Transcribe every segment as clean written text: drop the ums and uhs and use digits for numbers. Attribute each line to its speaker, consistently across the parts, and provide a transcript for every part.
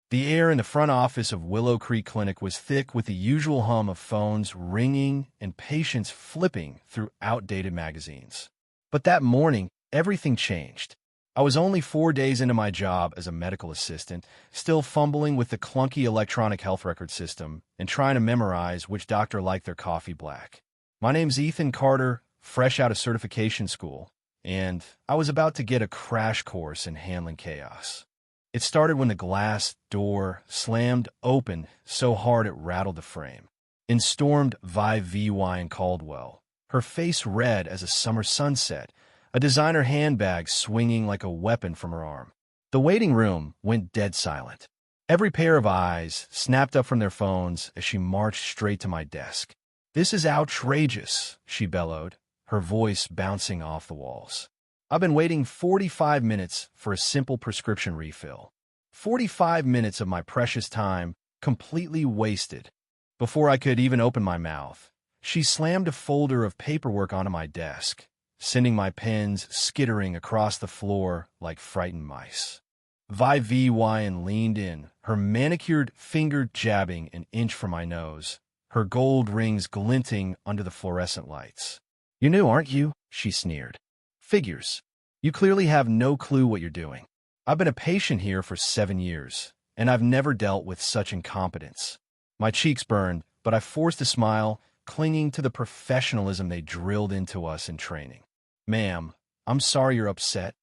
Speaker 1: The air in the front office of Willow Creek Clinic was thick with the usual hum of phones ringing and patients flipping through outdated magazines. But that morning, everything changed. I was only 4 days into my job as a medical assistant, still fumbling with the clunky electronic health record system and trying to memorize which doctor liked their coffee black. My name's Ethan Carter, fresh out of certification school, and I was about to get a crash course in handling chaos. It started when the glass door slammed open so hard it rattled the frame. In stormed Vive V.Y. and Caldwell, her face red as a summer sunset, a designer handbag swinging like a weapon from her arm. The waiting room went dead silent. Every pair of eyes snapped up from their phones as she marched straight to my desk. "This is outrageous," she bellowed, her voice bouncing off the walls. "I've been waiting 45 minutes for a simple prescription refill. 45 minutes of my precious time completely wasted." Before I could even open my mouth, she slammed a folder of paperwork onto my desk, sending my pens skittering across the floor like frightened mice. Vive V.Y. leaned in, her manicured finger jabbing an inch from my nose, her gold rings glinting under the fluorescent lights. "You're new, aren't you?" she sneered. "Figures. You clearly have no clue what you're doing. I've been a patient here for 7 years, and I've never dealt with such incompetence." My cheeks burned, but I forced a smile, clinging to the professionalism they drilled into us in training. "Ma'am, I'm sorry you're upset,"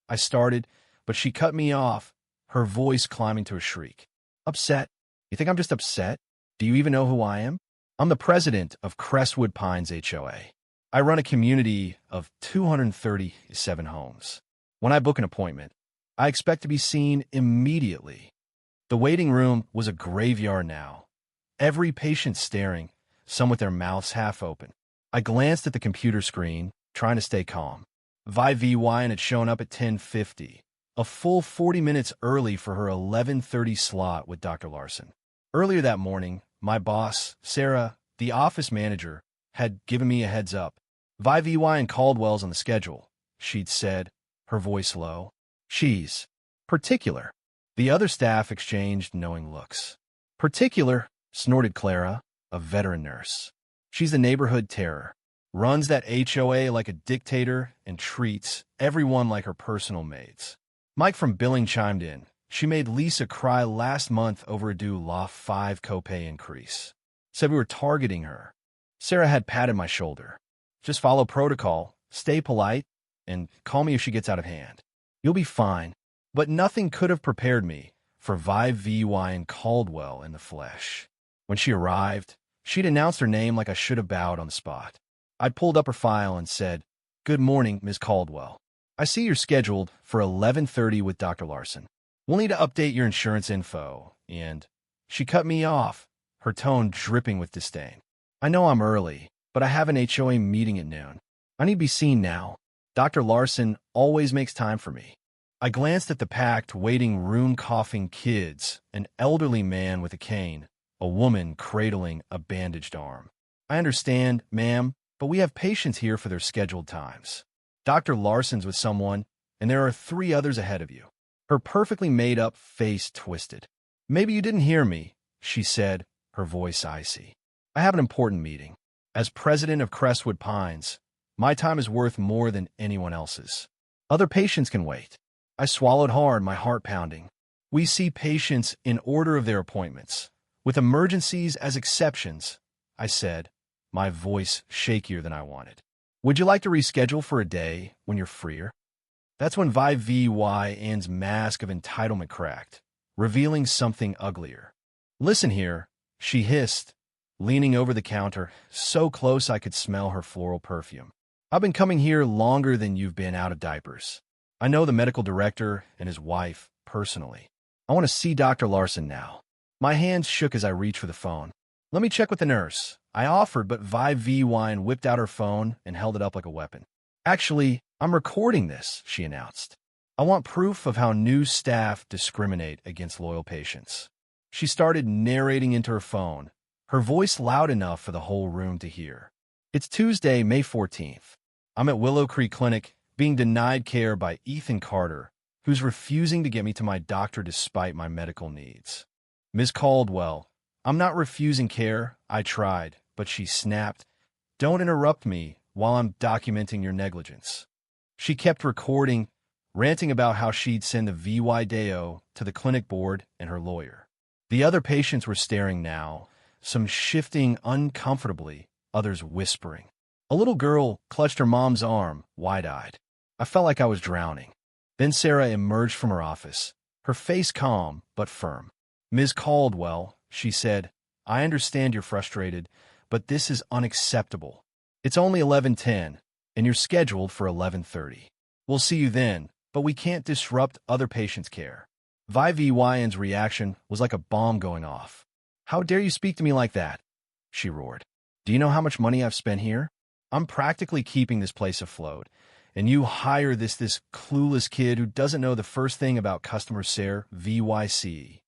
Speaker 1: I started, but she cut me off, her voice climbing to a shriek. "Upset? You think I'm just upset? Do you even know who I am? I'm the president of Crestwood Pines HOA. I run a community of 237 homes. When I book an appointment, I expect to be seen immediately." The waiting room was a graveyard now. Every patient staring, some with their mouths half open. I glanced at the computer screen, trying to stay calm. Vive V.Y. had shown up at 10:50, a full 40 minutes early for her 11:30 slot with Dr. Larson. Earlier that morning, my boss, Sarah, the office manager, had given me a heads up. "Vive V.Y. and Caldwell's on the schedule," she'd said, her voice low. "She's particular." The other staff exchanged knowing looks. "Particular," snorted Clara, a veteran nurse. "She's the neighborhood terror, runs that HOA like a dictator, and treats everyone like her personal maids." Mike from billing chimed in. "She made Lisa cry last month over a due Law 5 copay increase. Said we were targeting her." Sarah had patted my shoulder. "Just follow protocol, stay polite, and call me if she gets out of hand. You'll be fine." But nothing could have prepared me for Vive V.Y. and Caldwell in the flesh. When she arrived, she'd announced her name like I should have bowed on the spot. I pulled up her file and said, "Good morning, Ms. Caldwell. I see you're scheduled for 11:30 with Dr. Larson. We'll need to update your insurance info," and she cut me off, her tone dripping with disdain. "I know I'm early, but I have an HOA meeting at noon. I need to be seen now. Dr. Larson always makes time for me." I glanced at the packed waiting room, coughing kids, an elderly man with a cane, a woman cradling a bandaged arm. "I understand, ma'am, but we have patients here for their scheduled times. Dr. Larson's with someone, and there are 3 others ahead of you." Her perfectly made-up face twisted. "Maybe you didn't hear me," she said, her voice icy. "I have an important meeting. As president of Crestwood Pines, my time is worth more than anyone else's. Other patients can wait." I swallowed hard, my heart pounding. "We see patients in order of their appointments, with emergencies as exceptions," I said, my voice shakier than I wanted. "Would you like to reschedule for a day when you're freer?" That's when Vive V.Y.'s mask of entitlement cracked, revealing something uglier. "Listen here," she hissed, leaning over the counter, so close I could smell her floral perfume. "I've been coming here longer than you've been out of diapers. I know the medical director and his wife personally. I want to see Dr. Larson now." My hands shook as I reached for the phone. "Let me check with the nurse," I offered, but Vive V.Y. whipped out her phone and held it up like a weapon. "Actually, I'm recording this," she announced. "I want proof of how new staff discriminate against loyal patients." She started narrating into her phone, her voice loud enough for the whole room to hear. "It's Tuesday, May 14th. I'm at Willow Creek Clinic, being denied care by Ethan Carter, who's refusing to get me to my doctor despite my medical needs. Ms. Caldwell, I'm not refusing care. I tried, but she snapped. Don't interrupt me while I'm documenting your negligence. She kept recording, ranting about how she'd send the VY-DO to the clinic board and her lawyer. The other patients were staring now, some shifting uncomfortably, others whispering. A little girl clutched her mom's arm, wide-eyed. I felt like I was drowning. Then Sarah emerged from her office, her face calm but firm. Ms. Caldwell, she said, I understand you're frustrated, but this is unacceptable. It's only 11:10, and you're scheduled for 11:30. We'll see you then, but we can't disrupt other patients' care. VYN's reaction was like a bomb going off. How dare you speak to me like that? She roared. Do you know how much money I've spent here? I'm practically keeping this place afloat, and you hire this clueless kid who doesn't know the first thing about customer care, VYC.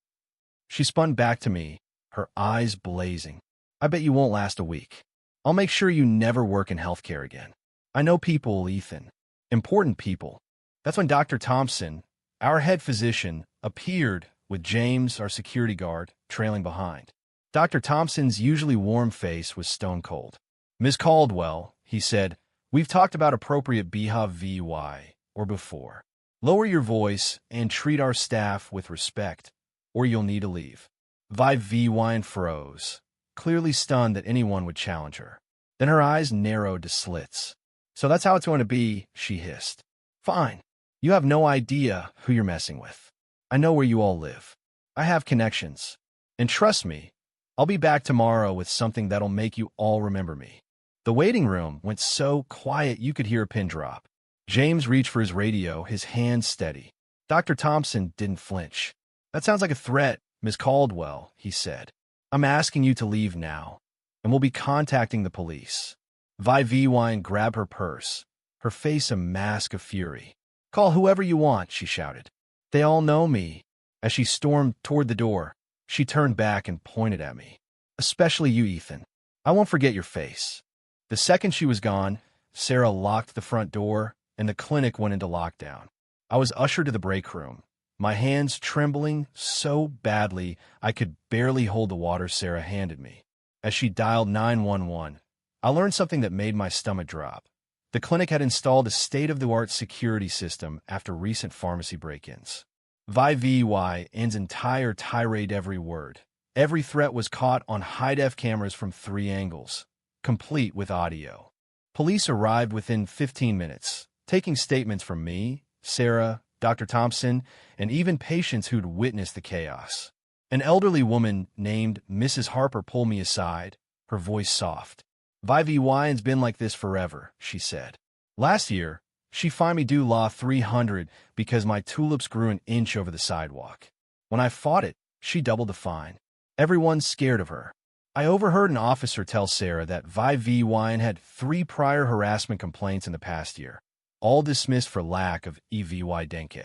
Speaker 1: She spun back to me, her eyes blazing. I bet you won't last a week. I'll make sure you never work in healthcare again. I know people, Ethan. Important people. That's when Dr. Thompson, our head physician, appeared with James, our security guard, trailing behind. Dr. Thompson's usually warm face was stone cold. Ms. Caldwell, he said, we've talked about appropriate behavior or before. Lower your voice and treat our staff with respect, or you'll need to leave. VY froze, clearly stunned that anyone would challenge her. Then her eyes narrowed to slits. So that's how it's going to be, she hissed. Fine. You have no idea who you're messing with. I know where you all live. I have connections. And trust me, I'll be back tomorrow with something that'll make you all remember me. The waiting room went so quiet you could hear a pin drop. James reached for his radio, his hands steady. Dr. Thompson didn't flinch. That sounds like a threat, Ms. Caldwell, he said. I'm asking you to leave now, and we'll be contacting the police. VY grabbed her purse, her face a mask of fury. Call whoever you want, she shouted. They all know me. As she stormed toward the door, she turned back and pointed at me. Especially you, Ethan. I won't forget your face. The second she was gone, Sarah locked the front door, and the clinic went into lockdown. I was ushered to the break room, my hands trembling so badly I could barely hold the water Sarah handed me. As she dialed 911, I learned something that made my stomach drop. The clinic had installed a state-of-the-art security system after recent pharmacy break-ins. VYN's entire tirade every word. Every threat was caught on high-def cameras from 3 angles, complete with audio. Police arrived within 15 minutes, taking statements from me, Sarah, Dr. Thompson, and even patients who'd witnessed the chaos. An elderly woman named Mrs. Harper pulled me aside, her voice soft. VYN's been like this forever, she said. Last year, she fined me due law $300 because my tulips grew an inch over the sidewalk. When I fought it, she doubled the fine. Everyone's scared of her. I overheard an officer tell Sarah that VY had 3 prior harassment complaints in the past year, all dismissed for lack of evidence.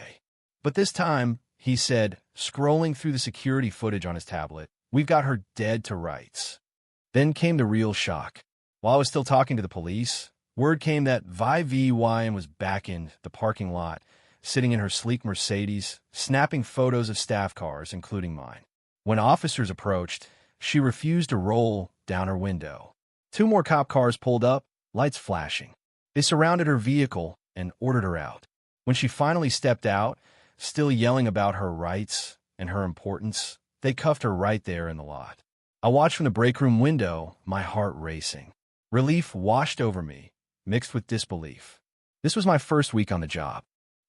Speaker 1: But this time, he said, scrolling through the security footage on his tablet, we've got her dead to rights. Then came the real shock. While I was still talking to the police, word came that VY was back in the parking lot, sitting in her sleek Mercedes, snapping photos of staff cars, including mine. When officers approached, she refused to roll down her window. 2 more cop cars pulled up, lights flashing. They surrounded her vehicle and ordered her out. When she finally stepped out, still yelling about her rights and her importance, they cuffed her right there in the lot. I watched from the break room window, my heart racing. Relief washed over me, mixed with disbelief. This was my first week on the job.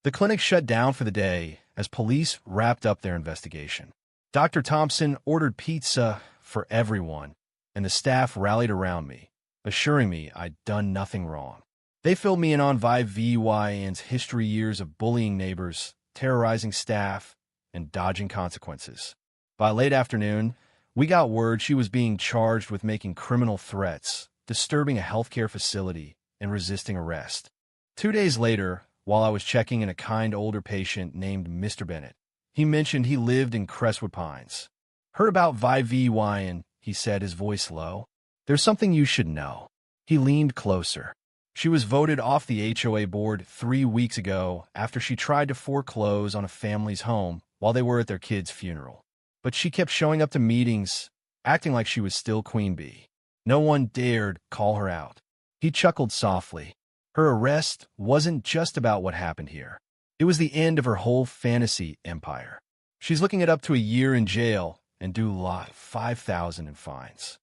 Speaker 1: The clinic shut down for the day as police wrapped up their investigation. Dr. Thompson ordered pizza for everyone, and the staff rallied around me, assuring me I'd done nothing wrong. They filled me in on VYN's history years of bullying neighbors, terrorizing staff, and dodging consequences. By late afternoon, we got word she was being charged with making criminal threats, disturbing a healthcare facility, and resisting arrest. 2 days later, while I was checking in a kind older patient named Mr. Bennett, he mentioned he lived in Crestwood Pines. Heard about VYN, he said, his voice low. There's something you should know. He leaned closer. She was voted off the HOA board 3 weeks ago after she tried to foreclose on a family's home while they were at their kid's funeral. But she kept showing up to meetings, acting like she was still Queen Bee. No one dared call her out. He chuckled softly. Her arrest wasn't just about what happened here. It was the end of her whole fantasy empire. She's looking at up to a year in jail and due $5,000 in fines.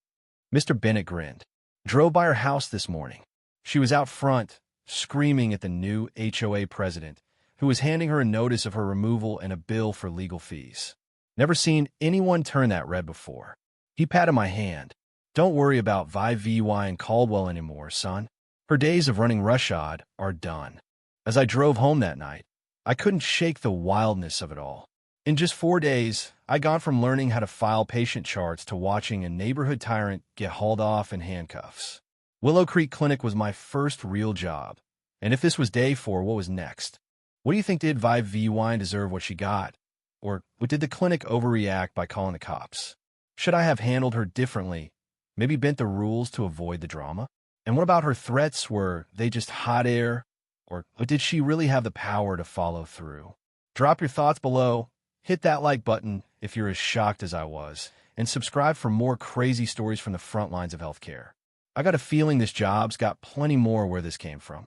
Speaker 1: Mr. Bennett grinned. Drove by her house this morning. She was out front, screaming at the new HOA president, who was handing her a notice of her removal and a bill for legal fees. Never seen anyone turn that red before. He patted my hand. Don't worry about VY and Caldwell anymore, son. Her days of running roughshod are done. As I drove home that night, I couldn't shake the wildness of it all. In just 4 days, I'd gone from learning how to file patient charts to watching a neighborhood tyrant get hauled off in handcuffs. Willow Creek Clinic was my first real job. And if this was day 4, what was next? What do you think, did VY deserve what she got? Or did the clinic overreact by calling the cops? Should I have handled her differently? Maybe bent the rules to avoid the drama? And what about her threats? Were they just hot air? Or did she really have the power to follow through? Drop your thoughts below, hit that like button if you're as shocked as I was, and subscribe for more crazy stories from the front lines of healthcare. I got a feeling this job's got plenty more where this came from.